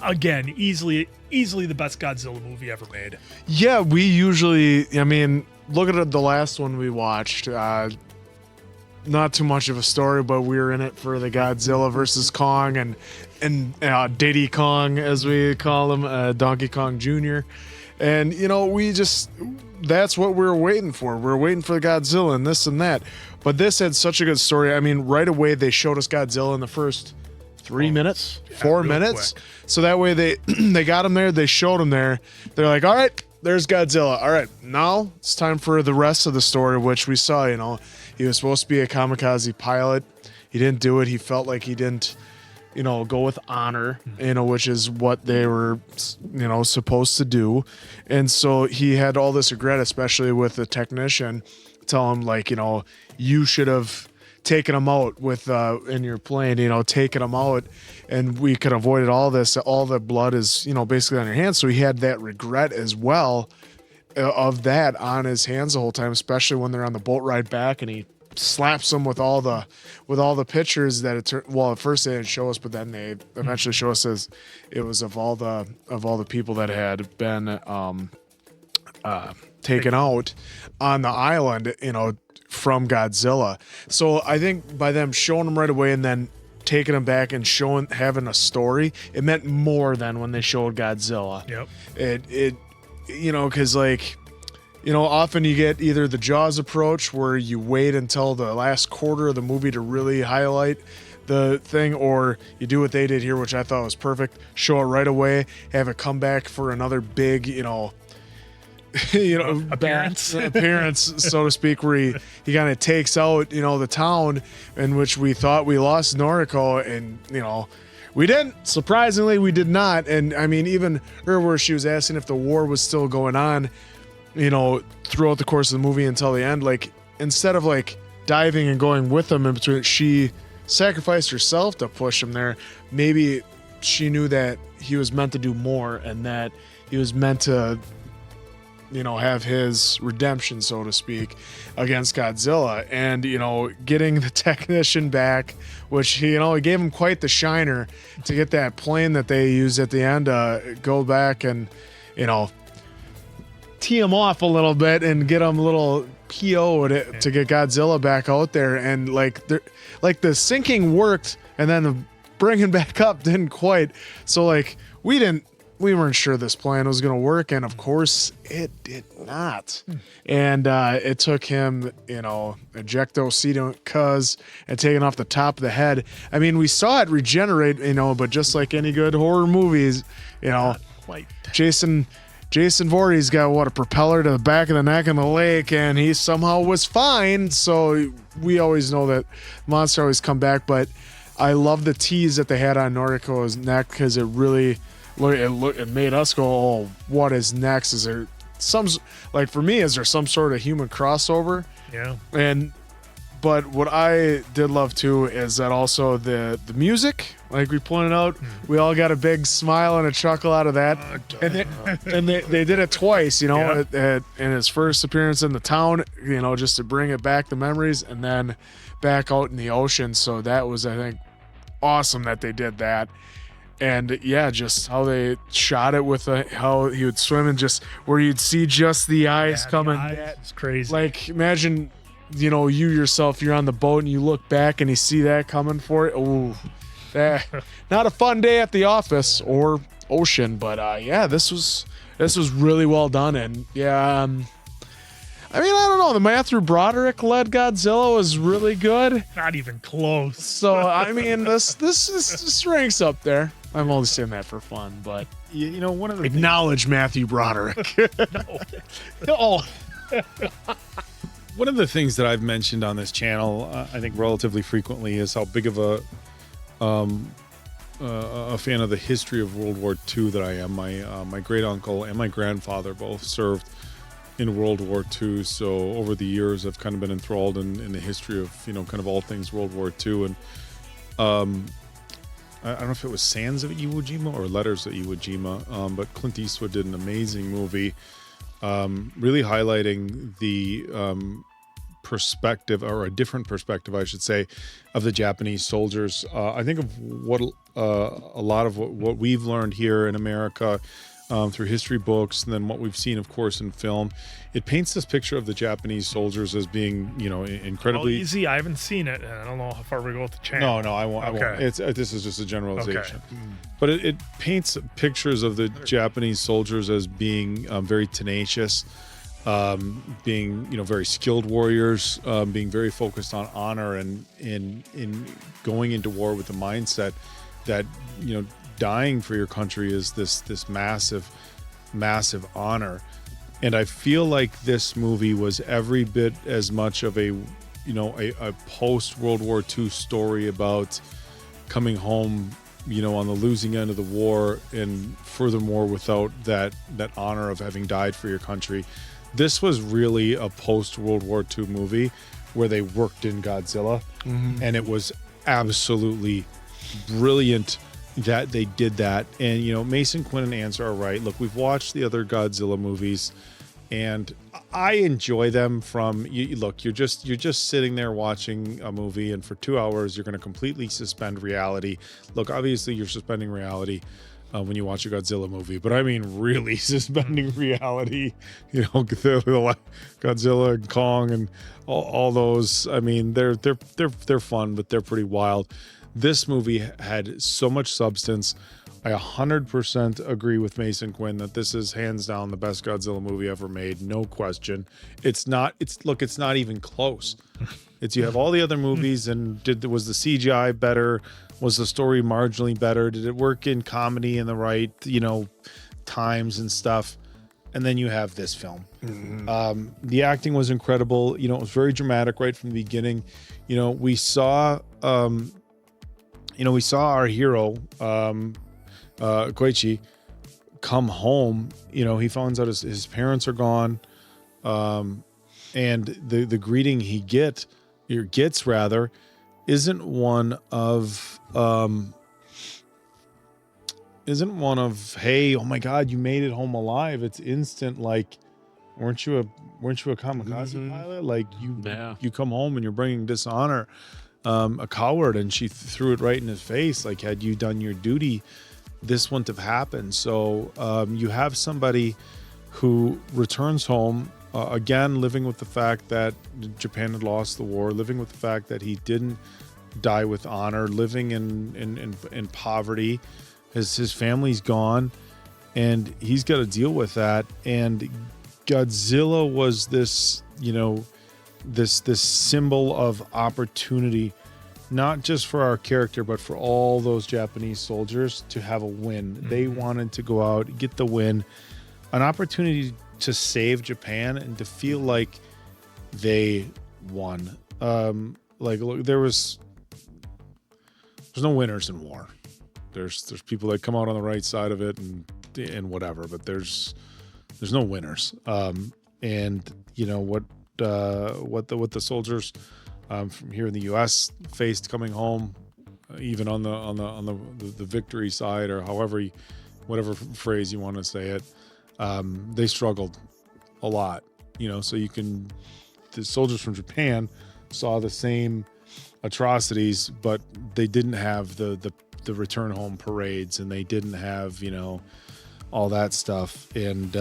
Again, easily the best Godzilla movie ever made. Yeah, we usually, I mean, look at the last one we watched. Not too much of a story, but we were in it for the Godzilla versus Kong and Diddy Kong, as we call him, Donkey Kong Jr. And, you know, that's what we were waiting for. We were waiting for the Godzilla and this and that. But this had such a good story. I mean, right away they showed us Godzilla in the first 4 minutes. Quick. So that way they got him there, they showed him there. They're like, all right, there's Godzilla. All right, now it's time for the rest of the story, which we saw, you know. He was supposed to be a kamikaze pilot. He didn't do it. He felt like he didn't, you know, go with honor, you know, which is what they were, you know, supposed to do. And so he had all this regret, especially with the technician, tell him, like, you know, you should have taken him out with in your plane, you know, taken him out, and we could have avoided all this. All the blood is, you know, basically on your hands. So he had that regret as well of that on his hands the whole time, especially when they're on the boat ride back and he slaps them with all the pictures that at first they didn't show us, but then they eventually show us as it was of all the people that had been taken out on the island, you know, from Godzilla. So I think by them showing them right away and then taking them back and having a story, it meant more than when they showed Godzilla. Yep. It you know, because, like, you know, often you get either the Jaws approach where you wait until the last quarter of the movie to really highlight the thing, or you do what they did here, which I thought was perfect. Show it right away, have it come back for another big, you know, appearance, so to speak, where he kind of takes out, you know, the town in which we thought we lost Noriko, and, you know, we didn't. Surprisingly, we did not. And I mean, even her, where she was asking if the war was still going on, you know, throughout the course of the movie until the end, like, instead of like diving and going with them in between, she sacrificed herself to push him there. Maybe she knew that he was meant to do more and that he was meant to, you know, have his redemption, so to speak, against Godzilla. And, you know, getting the technician back, which, you know, he gave him quite the shiner to get that plane that they used at the end, go back and, you know, tee him off a little bit and get him a little PO to get Godzilla back out there. And like the sinking worked, and then the bringing back up didn't quite. So like we weren't sure this plan was going to work, and of course it did not. And it took him, you know, ejectocito and taking off the top of the head. I mean, we saw it regenerate, you know, but just like any good horror movies, you know, Jason Voorhees got a propeller to the back of the neck and the leg, and he somehow was fine. So we always know that monster always come back. But I love the tease that they had on Noriko's neck, because it really it made us go, oh, what is next? Is there like, for me, is there some sort of human crossover? Yeah. But what I did love too is that also the music, like we pointed out, we all got a big smile and a chuckle out of that. And they did it twice, you know, in his first appearance in the town, you know, just to bring it back, the memories, and then back out in the ocean. So that was, I think, awesome that they did that. And yeah, just how they shot it with how he would swim, and just where you'd see just the eyes coming. It's crazy. Like, imagine, you know, you yourself, you're on the boat and you look back and you see that coming for it. Oh, not a fun day at the office or ocean, but yeah, this was really well done. And yeah, I mean, I don't know, the Matthew Broderick led Godzilla was really good. Not even close. So I mean, this ranks up there. I'm only saying that for fun, but you know, one of the acknowledge Matthew Broderick. No. One of the things that I've mentioned on this channel, I think relatively frequently, is how big of a fan of the history of World War II that I am. My great uncle and my grandfather both served in World War II, so over the years I've kind of been enthralled in the history of kind of all things World War II. And I don't know if it was Sands of Iwo Jima or Letters of Iwo Jima, but Clint Eastwood did an amazing movie, really highlighting the perspective, or a different perspective, I should say, of the Japanese soldiers. I think of what a lot of what we've learned here in America through history books, and then what we've seen, of course, in film. It paints this picture of the Japanese soldiers as being, incredibly easy. I haven't seen it, and I don't know how far we go with the channel. No, I won't. Okay. I won't. This is just a generalization. Okay. But it paints pictures of the Japanese soldiers as being very tenacious, being very skilled warriors, being very focused on honor, and in going into war with the mindset that dying for your country is this massive honor. And I feel like this movie was every bit as much of a post World War II story about coming home on the losing end of the war, and furthermore without that honor of having died for your country. This was really a post World War II movie where they worked in Godzilla, and it was absolutely brilliant that they did that. And Mason, Quinn, and Answer are right. Look, we've watched the other Godzilla movies, and I enjoy them. You're just sitting there watching a movie, and for 2 hours you're going to completely suspend reality. Look, obviously you're suspending reality when you watch a Godzilla movie, but I mean really suspending reality. Godzilla and Kong and all those. I mean, they're fun, but they're pretty wild. This movie had so much substance. I 100% agree with Mason Quinn that this is hands down the best Godzilla movie ever made, no question. It's not even close. You have all the other movies, and was the CGI better? Was the story marginally better? Did it work in comedy in the right, times and stuff? And then you have this film. The acting was incredible. It was very dramatic right from the beginning. We saw our hero, Koichi, come home. He finds out his parents are gone, and the greeting he gets isn't one of hey, oh my God, you made it home alive. It's instant, like, weren't you a kamikaze pilot? Like, you come home and you're bringing dishonor. A coward, and she threw it right in his face. Like, had you done your duty, this wouldn't have happened. So you have somebody who returns home, again, living with the fact that Japan had lost the war, living with the fact that he didn't die with honor, living in poverty. His family's gone, and he's got to deal with that. And Godzilla was this, this symbol of opportunity, not just for our character, but for all those Japanese soldiers to have a win. They wanted to go out, get the win, an opportunity to save Japan and to feel like they won. Look, there's no winners in war. There's people that come out on the right side of it and whatever, but there's no winners. And what the soldiers from here in the U.S. faced coming home, even on the victory side, or whatever phrase you want to say it, they struggled a lot. So the soldiers from Japan saw the same atrocities, but they didn't have the return home parades, and they didn't have all that stuff, and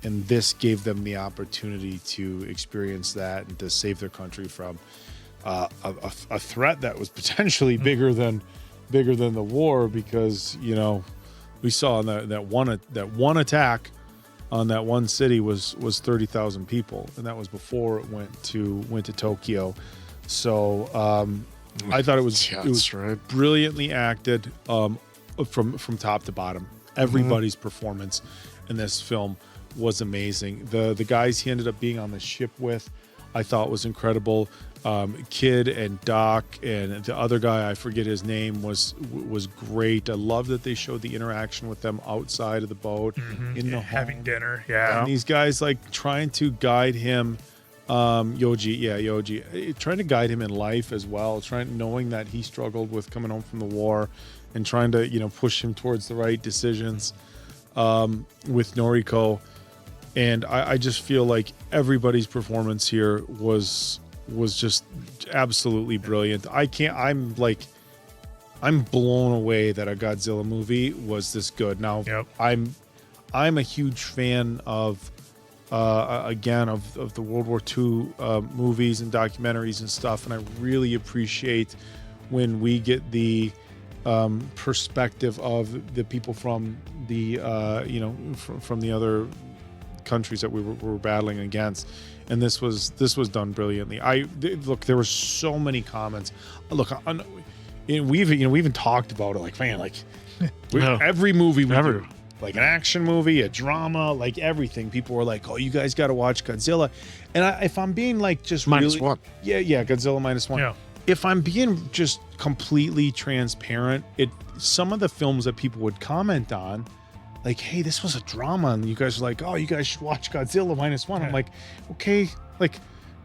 this gave them the opportunity to experience that and to save their country from a threat that was potentially bigger than the war, because we saw in that one attack on that one city was 30,000 people, and that was before it went to Tokyo. So I thought it was right. brilliantly acted from top to bottom. Everybody's performance in this film was amazing. The guys he ended up being on the ship with, I thought was incredible. Kid and Doc and the other guy, I forget his name, was great. I love that they showed the interaction with them outside of the boat, in the having home. dinner. Yeah. And these guys like trying to guide him, Yoji, trying to guide him in life as well, knowing that he struggled with coming home from the war and trying to, push him towards the right decisions with Noriko. And I just feel like everybody's performance here was just absolutely brilliant. I'm blown away that a Godzilla movie was this good. Now, I'm a huge fan of the World War II movies and documentaries and stuff, and I really appreciate when we get the perspective of the people from the from the other countries that we were battling against, and this was done brilliantly. There were so many comments. Look, we've even talked about it. Like, man, every movie we do, like an action movie, a drama, like everything. People were like, "Oh, you guys got to watch Godzilla." And if I'm being like just Minus really, One, yeah, Godzilla Minus One. Yeah. If I'm being just completely transparent, some of the films that people would comment on, like, hey, this was a drama, and you guys are like, oh, you guys should watch Godzilla Minus One. I'm like, okay, like,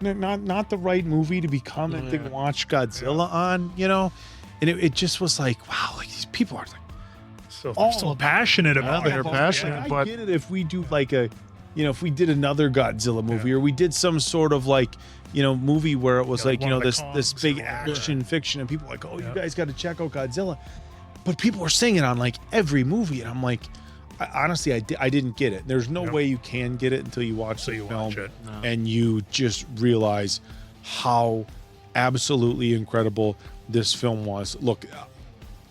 not the right movie to be commenting watch Godzilla on, and it just was like, wow, like these people are like so passionate about it. They're passionate, I but get it if we do like if we did another Godzilla movie, or we did some sort of like, movie where it was like, this big action fiction, and people were like, oh, you guys got to check out Godzilla. But people were saying it on like every movie, and I'm like, honestly, I didn't get it. There's no way you can get it until you watch the film, and you just realize how absolutely incredible this film was. Look,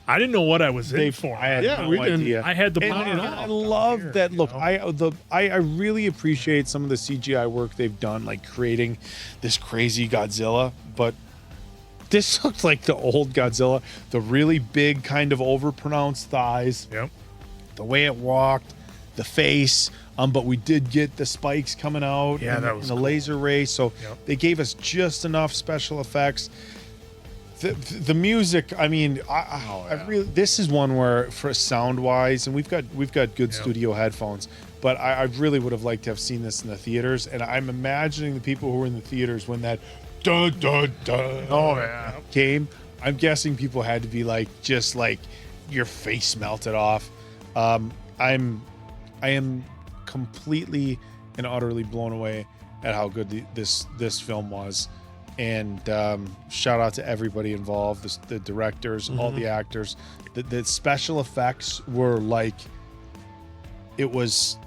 I didn't know what I was in for. I had no idea. I had the and I love that. Look, I really appreciate some of the CGI work they've done, like creating this crazy Godzilla, but this looked like the old Godzilla, the really big kind of overpronounced thighs. Yep. The way it walked, the face, but we did get the spikes coming out, and the laser ray, so they gave us just enough special effects. The music, I mean, I really, this is one where for sound wise, and we've got good studio headphones, but I really would have liked to have seen this in the theaters, and I'm imagining the people who were in the theaters when that dun dun dun came. I'm guessing people had to be like, just like your face melted off. I am completely and utterly blown away at how good this film was, and shout out to everybody involved, the directors, all the actors. The special effects were like, it was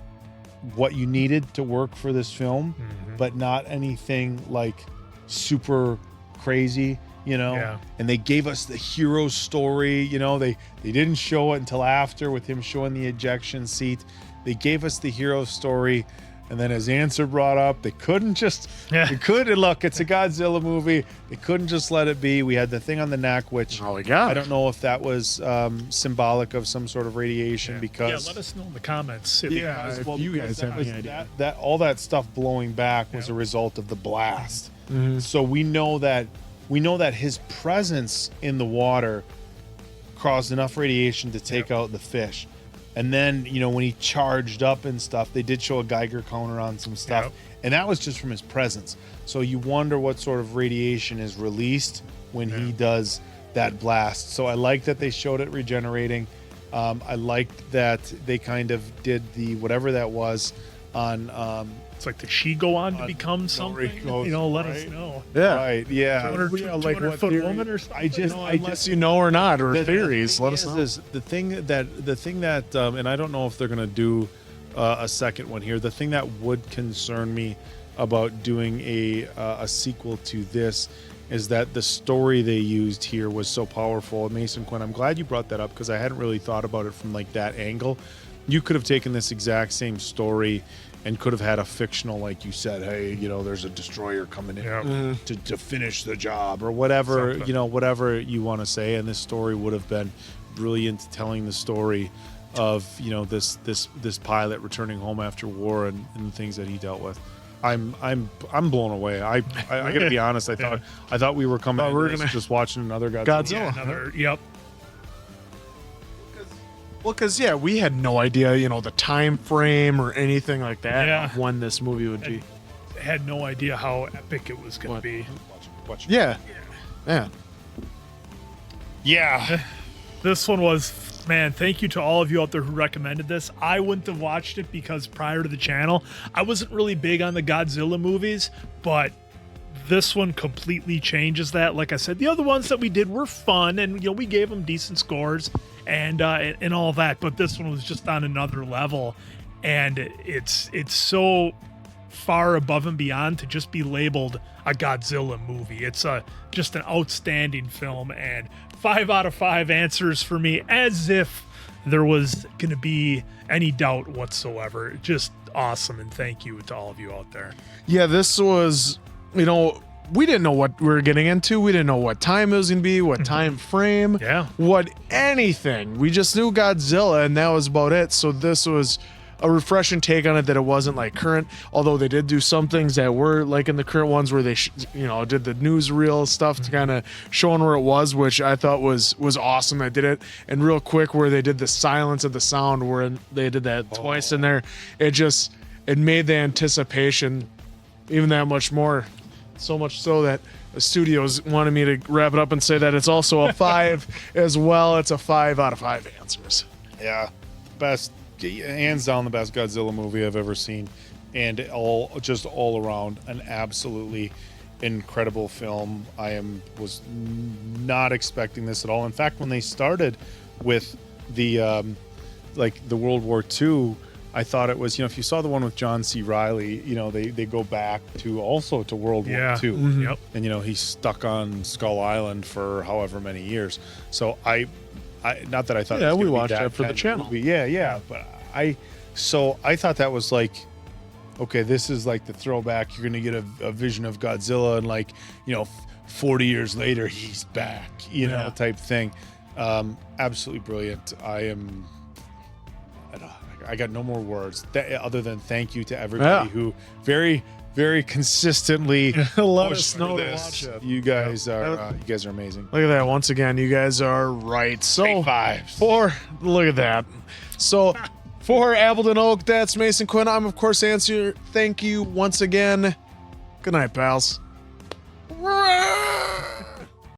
what you needed to work for this film, but not anything like super crazy. And they gave us the hero story. They didn't show it until after, with him showing the ejection seat. They gave us the hero story, and then as Answer brought up, they couldn't just look, it's a Godzilla movie, they couldn't just let it be. We had the thing on the neck, which I don't know if that was symbolic of some sort of radiation, because let us know in the comments if you guys have any idea. That all that stuff blowing back was a result of the blast. So we know that his presence in the water caused enough radiation to take out the fish. And then, when he charged up and stuff, they did show a Geiger counter on some stuff. And that was just from his presence. So you wonder what sort of radiation is released when he does that blast. So I like that they showed it regenerating. I liked that they kind of did the whatever that was on... it's like, did she go on to become something? Let us know. Yeah. Right, yeah. 200-foot woman or something? I guess or not, or theories. Let us know. The thing that, and I don't know if they're going to do a second one here. The thing that would concern me about doing a sequel to this is that the story they used here was so powerful. Mason Quinn, I'm glad you brought that up, because I hadn't really thought about it from like that angle. You could have taken this exact same story and could have had a fictional, like you said, hey, there's a destroyer coming in to finish the job, or whatever, whatever you want to say. And this story would have been brilliant, telling the story of this pilot returning home after war and the things that he dealt with. I'm blown away. I gotta be honest. I thought we were coming. We're gonna just watching another Godzilla. Yeah, yep. Well, because we had no idea, the time frame or anything like that of when this movie would be. Had no idea how epic it was going to be. Yeah. This one was, man, thank you to all of you out there who recommended this. I wouldn't have watched it because prior to the channel, I wasn't really big on the Godzilla movies, but this one completely changes that. Like I said, the other ones that we did were fun, and we gave them decent scores and all that, but this one was just on another level, and it's so far above and beyond to just be labeled a Godzilla movie. It's just an outstanding film, and 5 out of 5 answers for me, as if there was going to be any doubt whatsoever. Just awesome, and thank you to all of you out there. Yeah, this was, we didn't know what we were getting into. We didn't know what time it was going to be, what time frame, what anything. We just knew Godzilla, and that was about it. So this was a refreshing take on it, that it wasn't like current, although they did do some things that were like in the current ones where they did the newsreel stuff to kind of showing where it was, which I thought was awesome. They did it, and real quick where they did the silence of the sound, where they did that twice in there. It made the anticipation even that much more, so much so that the studios wanted me to wrap it up and say that it's also a 5 as well. It's a 5 out of 5 answers. Yeah, best, hands down the best Godzilla movie I've ever seen, and all around an absolutely incredible film. I was not expecting this at all. In fact, when they started with the World War II, I thought it was, if you saw the one with John C. Reilly, they go back to World War II. Mm-hmm. Yep. And he's stuck on Skull Island for however many years. So I not that I thought we watched that for the channel. But I thought that was like, okay, this is like the throwback. You're gonna get a vision of Godzilla, and 40 years later he's back, type thing. Absolutely brilliant. I got no more words other than thank you to everybody who very, very consistently let us know to watch it. You guys are amazing. Look at that. Once again, you guys are right. So 5. Look at that. So for Appleton Oak, that's Mason Quinn. I'm of course Answer. Thank you once again. Good night, pals.